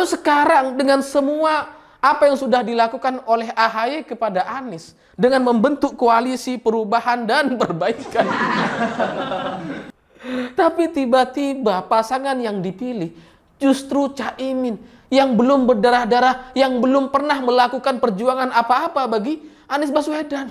sekarang dengan semua apa yang sudah dilakukan oleh AHY kepada Anies dengan membentuk koalisi perubahan dan perbaikan. Tapi tiba-tiba pasangan yang dipilih justru Caimin yang belum berdarah-darah, yang belum pernah melakukan perjuangan apa-apa bagi Anies Baswedan.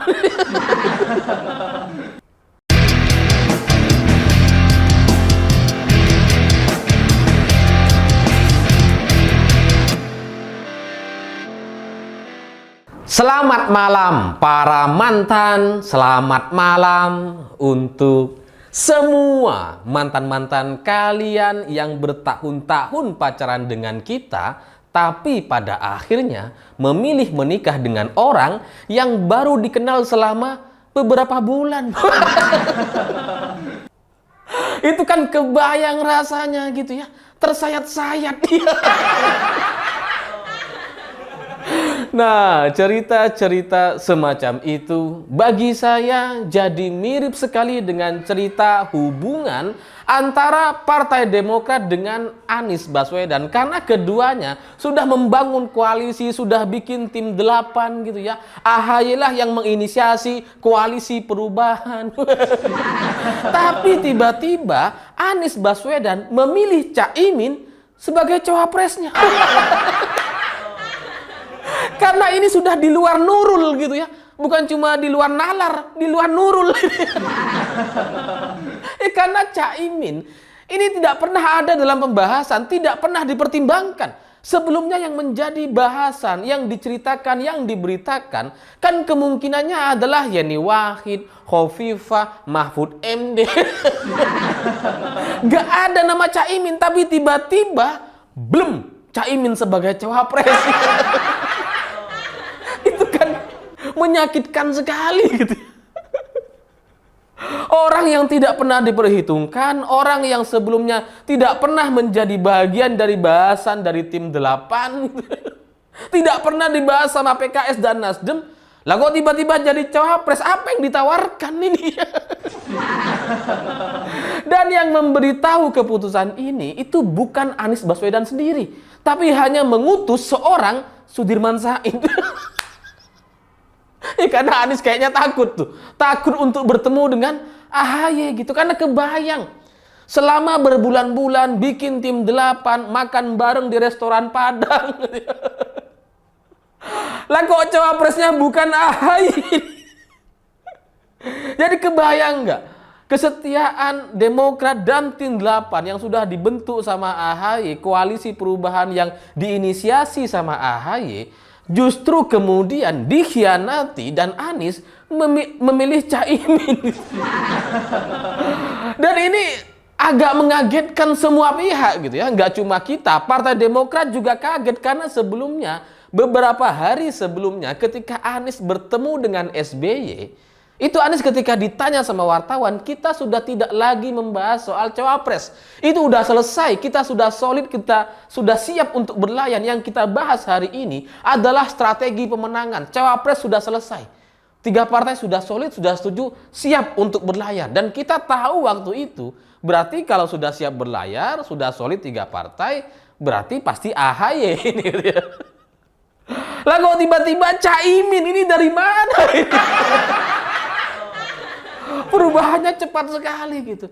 Selamat malam para mantan, selamat malam untuk semua mantan-mantan kalian yang bertahun-tahun pacaran dengan kita, tapi pada akhirnya memilih menikah dengan orang yang baru dikenal selama beberapa bulan. Itu kan kebayang rasanya gitu ya, tersayat-sayat. Nah, cerita-cerita semacam itu bagi saya jadi mirip sekali dengan cerita hubungan antara Partai Demokrat dengan Anies Baswedan. Karena keduanya sudah membangun koalisi, sudah bikin tim 8 gitu ya. AHY lah yang menginisiasi koalisi perubahan. Tapi tiba-tiba Anies Baswedan memilih Caimin sebagai cawapresnya. Karena ini sudah di luar Nurul gitu ya. Bukan cuma di luar nalar, di luar Nurul. Karena Caimin ini tidak pernah ada dalam pembahasan, tidak pernah dipertimbangkan. Sebelumnya yang menjadi bahasan, yang diceritakan, yang diberitakan, kan kemungkinannya adalah Yeni Wahid, Khofifah, Mahfud MD. Gak ada nama Caimin, tapi tiba-tiba belum Caimin sebagai cawapres. Itu kan menyakitkan sekali gitu. Orang yang tidak pernah diperhitungkan, orang yang sebelumnya tidak pernah menjadi bagian dari bahasan dari tim 8, tidak pernah dibahas sama PKS dan Nasdem, lah kok tiba-tiba jadi cawapres, apa yang ditawarkan ini? Dan yang memberitahu keputusan ini itu bukan Anies Baswedan sendiri, tapi hanya mengutus seorang Sudirman Said. Karena Anies kayaknya takut tuh. Takut untuk bertemu dengan AHY gitu. Karena kebayang. Selama berbulan-bulan bikin tim 8, makan bareng di restoran Padang. Lah kok cawapresnya bukan AHY? Jadi kebayang nggak? Kesetiaan Demokrat dan tim 8 yang sudah dibentuk sama AHY, koalisi perubahan yang diinisiasi sama AHY, justru kemudian dikhianati dan Anies memilih Caimin. Dan ini agak mengagetkan semua pihak gitu ya. Nggak cuma kita, Partai Demokrat juga kaget karena sebelumnya, beberapa hari sebelumnya ketika Anies bertemu dengan SBY, itu Anies ketika ditanya sama wartawan, kita sudah tidak lagi membahas soal cawapres. Itu udah selesai, kita sudah solid, kita sudah siap untuk berlayar. Yang kita bahas hari ini adalah strategi pemenangan. Cawapres sudah selesai. 3 partai sudah solid, sudah setuju, siap untuk berlayar. Dan kita tahu waktu itu, berarti kalau sudah siap berlayar, sudah solid 3 partai, berarti pasti AHY ini. Lah kok tiba-tiba Caimin ini dari mana? Perubahannya cepat sekali gitu.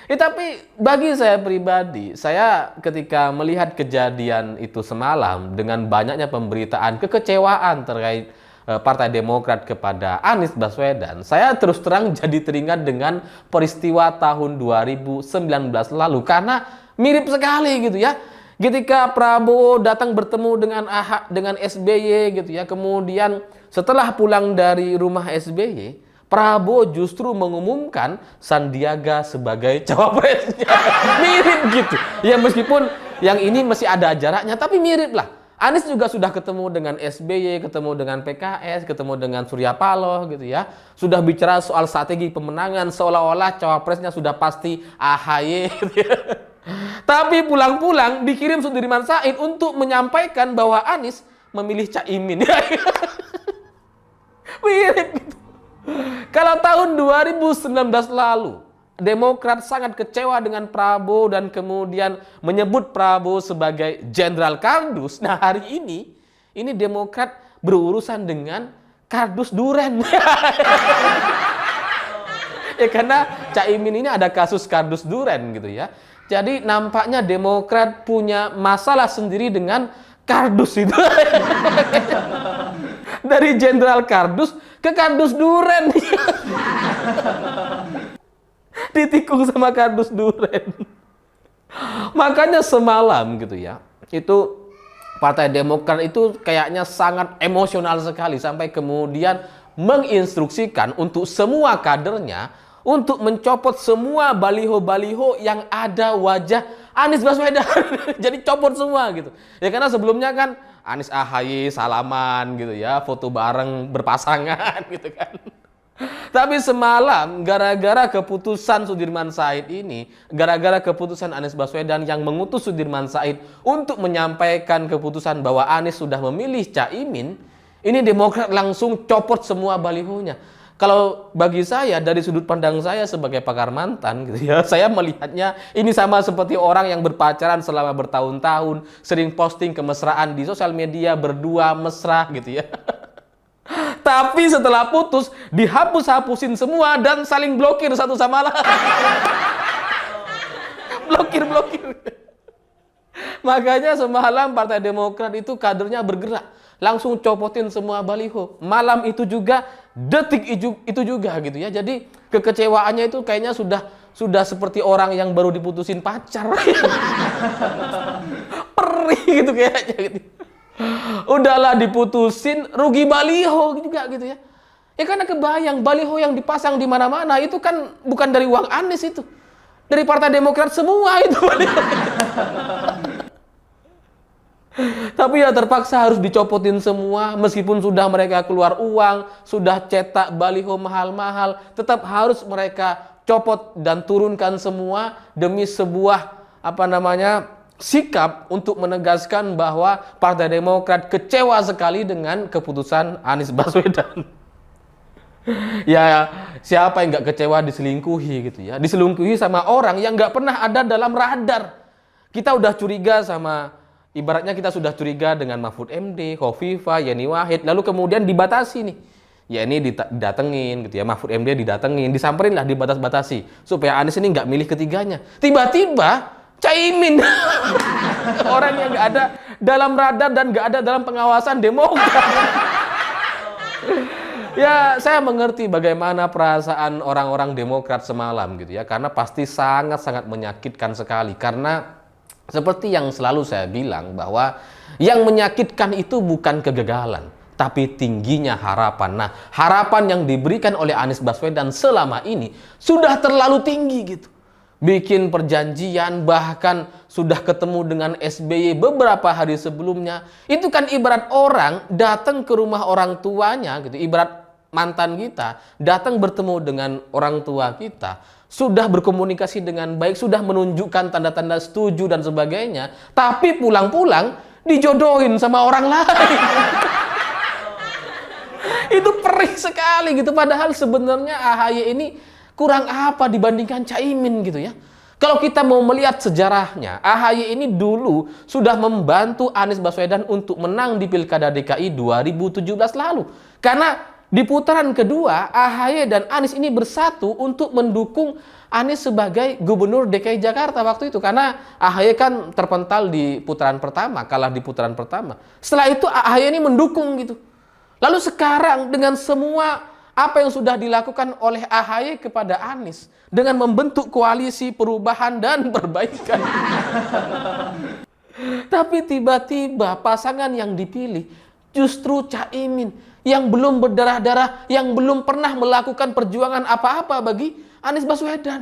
Tapi bagi saya pribadi, saya ketika melihat kejadian itu semalam dengan banyaknya pemberitaan kekecewaan terkait Partai Demokrat kepada Anies Baswedan, saya terus terang jadi teringat dengan peristiwa tahun 2019 lalu karena mirip sekali gitu ya. Ketika Prabowo datang bertemu dengan SBY gitu ya, kemudian setelah pulang dari rumah SBY, Prabowo justru mengumumkan Sandiaga sebagai cawapresnya. Mirip gitu. Ya meskipun yang ini masih ada jaraknya, tapi mirip lah. Anies juga sudah ketemu dengan SBY, ketemu dengan PKS, ketemu dengan Surya Paloh gitu ya. Sudah bicara soal strategi pemenangan, seolah-olah cawapresnya sudah pasti AHY gitu ya. Tapi pulang-pulang dikirim Sudirman Said untuk menyampaikan bahwa Anies memilih Caimin. Mirip gitu. Kalau tahun 2019 lalu Demokrat sangat kecewa dengan Prabowo dan kemudian menyebut Prabowo sebagai Jenderal Kardus. Nah, hari ini Demokrat berurusan dengan kardus duren. Ya, karena Caimin ini ada kasus kardus duren gitu ya. Jadi nampaknya Demokrat punya masalah sendiri dengan kardus itu. Dari Jenderal Kardus ke kardus duren. Ditikung sama kardus duren. Makanya semalam gitu ya, itu Partai Demokrat itu kayaknya sangat emosional sekali sampai kemudian menginstruksikan untuk semua kadernya untuk mencopot semua baliho-baliho yang ada wajah Anies Baswedan. Jadi copot semua gitu. Ya karena sebelumnya kan Anies AHY salaman gitu ya, foto bareng berpasangan gitu kan. Tapi semalam gara-gara keputusan Sudirman Said ini, gara-gara keputusan Anies Baswedan yang mengutus Sudirman Said untuk menyampaikan keputusan bahwa Anies sudah memilih Caimin, ini Demokrat langsung copot semua balihonya. Kalau bagi saya, dari sudut pandang saya sebagai pakar mantan gitu ya, saya melihatnya ini sama seperti orang yang berpacaran selama bertahun-tahun, sering posting kemesraan di sosial media, berdua mesra gitu ya. Tapi setelah putus, dihapus-hapusin semua dan saling blokir satu sama lain. Blokir. Makanya semalam Partai Demokrat itu kadernya bergerak. Langsung copotin semua baliho. Malam itu juga, detik itu juga gitu ya. Jadi kekecewaannya itu kayaknya sudah seperti orang yang baru diputusin pacar. Perih gitu kayaknya gitu. Udahlah diputusin, rugi baliho juga gitu ya. Ya karena kebayang baliho yang dipasang di mana-mana itu kan bukan dari uang Anies itu. Dari Partai Demokrat semua itu baliho. Tapi ya terpaksa harus dicopotin semua meskipun sudah mereka keluar uang, sudah cetak baliho mahal-mahal, tetap harus mereka copot dan turunkan semua demi sebuah sikap untuk menegaskan bahwa Partai Demokrat kecewa sekali dengan keputusan Anies Baswedan. Ya, siapa yang nggak kecewa diselingkuhi gitu ya? Diselingkuhi sama orang yang nggak pernah ada dalam radar. Kita udah curiga ibaratnya kita sudah curiga dengan Mahfud MD, Khofifah, Yeni Wahid, lalu kemudian dibatasi nih. Ya ini didatengin gitu ya, Mahfud MD didatengin, disamperin lah, dibatas-batasi supaya Anies ini nggak milih ketiganya. Tiba-tiba Caimin, orang yang nggak ada dalam radar dan nggak ada dalam pengawasan Demokrat. Ya, saya mengerti bagaimana perasaan orang-orang Demokrat semalam gitu ya, karena pasti sangat-sangat menyakitkan sekali. Karena seperti yang selalu saya bilang bahwa yang menyakitkan itu bukan kegagalan, tapi tingginya harapan. Nah, harapan yang diberikan oleh Anies Baswedan selama ini sudah terlalu tinggi gitu. Bikin perjanjian, bahkan sudah ketemu dengan SBY beberapa hari sebelumnya. Itu kan ibarat orang datang ke rumah orang tuanya gitu, ibarat mantan kita datang bertemu dengan orang tua kita, sudah berkomunikasi dengan baik, sudah menunjukkan tanda-tanda setuju dan sebagainya, tapi pulang-pulang dijodohin sama orang lain. Itu perih sekali gitu, padahal sebenarnya AHY ini kurang apa dibandingkan Caimin gitu ya. Kalau kita mau melihat sejarahnya, AHY ini dulu sudah membantu Anies Baswedan untuk menang di Pilkada DKI 2017 lalu. Karena di putaran kedua, AHY dan Anies ini bersatu untuk mendukung Anies sebagai Gubernur DKI Jakarta waktu itu. Karena AHY kan terpental di putaran pertama, kalah di putaran pertama. Setelah itu AHY ini mendukung gitu. Lalu sekarang dengan semua apa yang sudah dilakukan oleh AHY kepada Anies dengan membentuk koalisi perubahan dan perbaikan. Tapi tiba-tiba pasangan yang dipilih justru Caimin yang belum berdarah-darah, yang belum pernah melakukan perjuangan apa-apa bagi Anies Baswedan.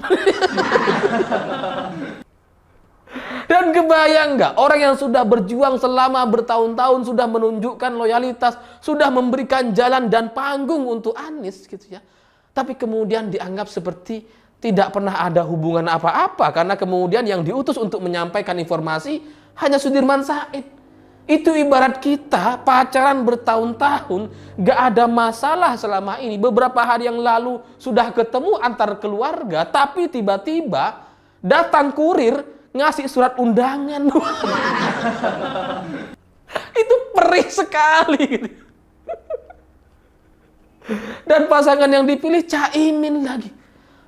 Dan kebayang nggak, orang yang sudah berjuang selama bertahun-tahun, sudah menunjukkan loyalitas, sudah memberikan jalan dan panggung untuk Anies gitu ya. Tapi kemudian dianggap seperti tidak pernah ada hubungan apa-apa, karena kemudian yang diutus untuk menyampaikan informasi hanya Sudirman Said. Itu ibarat kita pacaran bertahun-tahun, gak ada masalah selama ini. Beberapa hari yang lalu sudah ketemu antar keluarga, tapi tiba-tiba datang kurir ngasih surat undangan. Itu perih sekali. Dan pasangan yang dipilih Caimin lagi.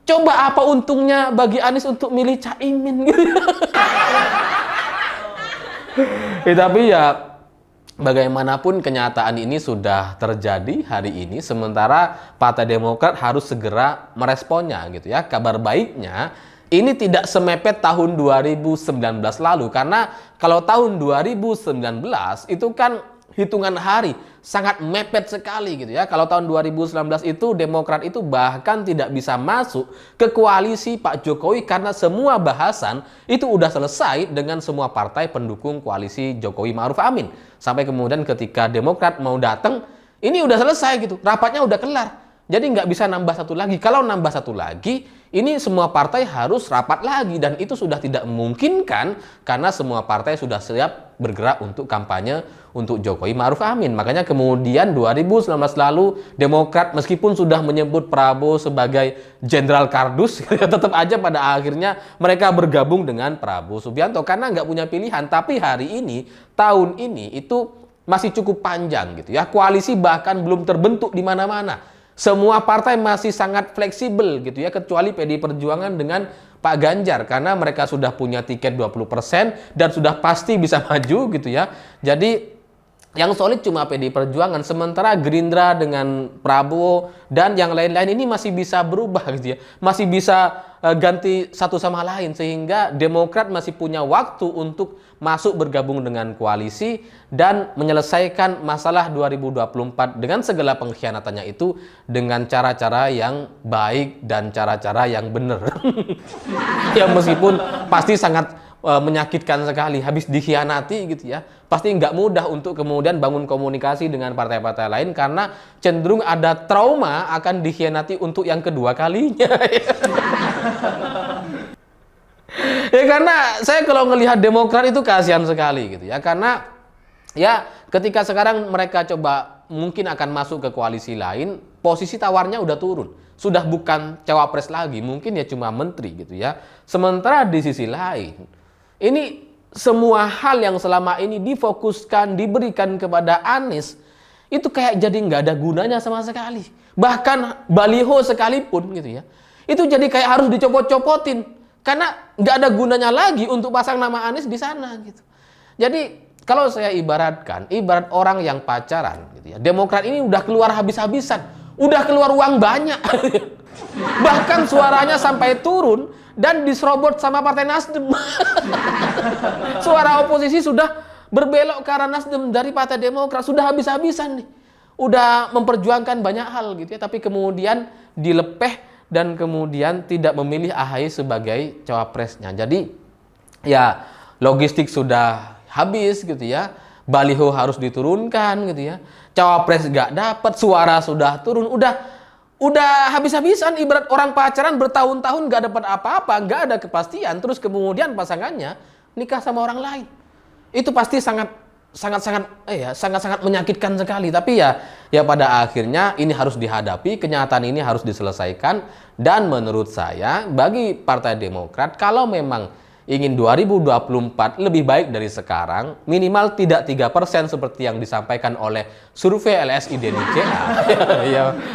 Coba apa untungnya bagi Anies untuk milih Caimin? Tapi ya bagaimanapun kenyataan ini sudah terjadi hari ini, sementara Partai Demokrat harus segera meresponnya gitu ya. Kabar baiknya ini tidak semepet tahun 2019 lalu, karena kalau tahun 2019 itu kan hitungan hari sangat mepet sekali gitu ya. Kalau tahun 2019 itu Demokrat itu bahkan tidak bisa masuk ke koalisi Pak Jokowi karena semua bahasan itu udah selesai dengan semua partai pendukung koalisi Jokowi Ma'ruf Amin. Sampai kemudian ketika Demokrat mau datang, ini udah selesai gitu, rapatnya udah kelar. Jadi nggak bisa nambah satu lagi. Kalau nambah satu lagi, ini semua partai harus rapat lagi, dan itu sudah tidak memungkinkan karena semua partai sudah siap bergerak untuk kampanye untuk Jokowi Ma'ruf Amin. Makanya kemudian 2019 lalu Demokrat meskipun sudah menyebut Prabowo sebagai Jenderal Kardus, tetap aja pada akhirnya mereka bergabung dengan Prabowo Subianto karena nggak punya pilihan. Tapi hari ini, tahun ini itu masih cukup panjang gitu ya. Koalisi bahkan belum terbentuk di mana-mana. Semua partai masih sangat fleksibel gitu ya, kecuali PDI Perjuangan dengan Pak Ganjar karena mereka sudah punya tiket 20% dan sudah pasti bisa maju gitu ya. Jadi yang solid cuma PDI Perjuangan, sementara Gerindra dengan Prabowo dan yang lain-lain ini masih bisa berubah gitu ya. Masih bisa ganti satu sama lain, sehingga Demokrat masih punya waktu untuk masuk bergabung dengan koalisi dan menyelesaikan masalah 2024 dengan segala pengkhianatannya itu dengan cara-cara yang baik dan cara-cara yang benar. Ya meskipun pasti sangat menyakitkan sekali, habis dikhianati gitu ya, pasti nggak mudah untuk kemudian bangun komunikasi dengan partai-partai lain karena cenderung ada trauma akan dikhianati untuk yang kedua kalinya. Ya karena saya kalau ngelihat Demokrat itu kasihan sekali gitu ya, karena ya ketika sekarang mereka coba mungkin akan masuk ke koalisi lain, posisi tawarnya udah turun, sudah bukan cawapres lagi, mungkin ya cuma menteri gitu ya. Sementara di sisi lain, ini semua hal yang selama ini difokuskan, diberikan kepada Anies, itu kayak jadi nggak ada gunanya sama sekali. Bahkan baliho sekalipun gitu ya, itu jadi kayak harus dicopot-copotin. Karena nggak ada gunanya lagi untuk pasang nama Anies di sana gitu. Jadi kalau saya ibaratkan, ibarat orang yang pacaran gitu ya, Demokrat ini udah keluar habis-habisan, udah keluar uang banyak. Bahkan suaranya sampai turun dan diserobot sama Partai Nasdem. Suara oposisi sudah berbelok ke arah Nasdem dari Partai Demokrat, sudah habis-habisan nih. Udah memperjuangkan banyak hal gitu ya, tapi kemudian dilepeh dan kemudian tidak memilih AHY sebagai cawapresnya. Jadi ya logistik sudah habis gitu ya, baliho harus diturunkan gitu ya, cawapres nggak dapat, suara sudah turun, udah habis-habisan. Ibarat orang pacaran bertahun-tahun nggak dapat apa-apa, nggak ada kepastian, terus kemudian pasangannya nikah sama orang lain. Itu pasti sangat menyakitkan sekali. Tapi ya pada akhirnya ini harus dihadapi, kenyataan ini harus diselesaikan. Dan menurut saya bagi Partai Demokrat, kalau memang ingin 2024 lebih baik dari sekarang, minimal tidak 3% seperti yang disampaikan oleh survei LSI Deni CA.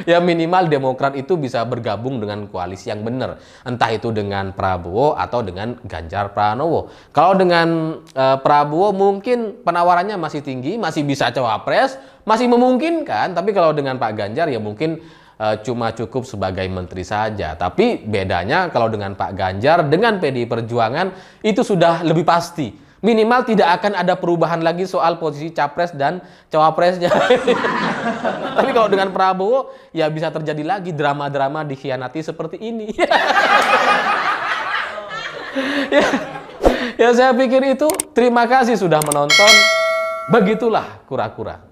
ya minimal Demokrat itu bisa bergabung dengan koalisi yang benar, entah itu dengan Prabowo atau dengan Ganjar Pranowo. Kalau dengan Prabowo mungkin penawarannya masih tinggi, masih bisa cawapres, masih memungkinkan. Tapi kalau dengan Pak Ganjar ya mungkin cuma cukup sebagai menteri saja. Tapi bedanya kalau dengan Pak Ganjar, dengan PDI Perjuangan itu sudah lebih pasti. Minimal tidak akan ada perubahan lagi soal posisi capres dan cawapresnya. Tapi kalau dengan Prabowo ya bisa terjadi lagi drama-drama dikhianati seperti ini. Ya saya pikir itu. Terima kasih sudah menonton. Begitulah kura-kura.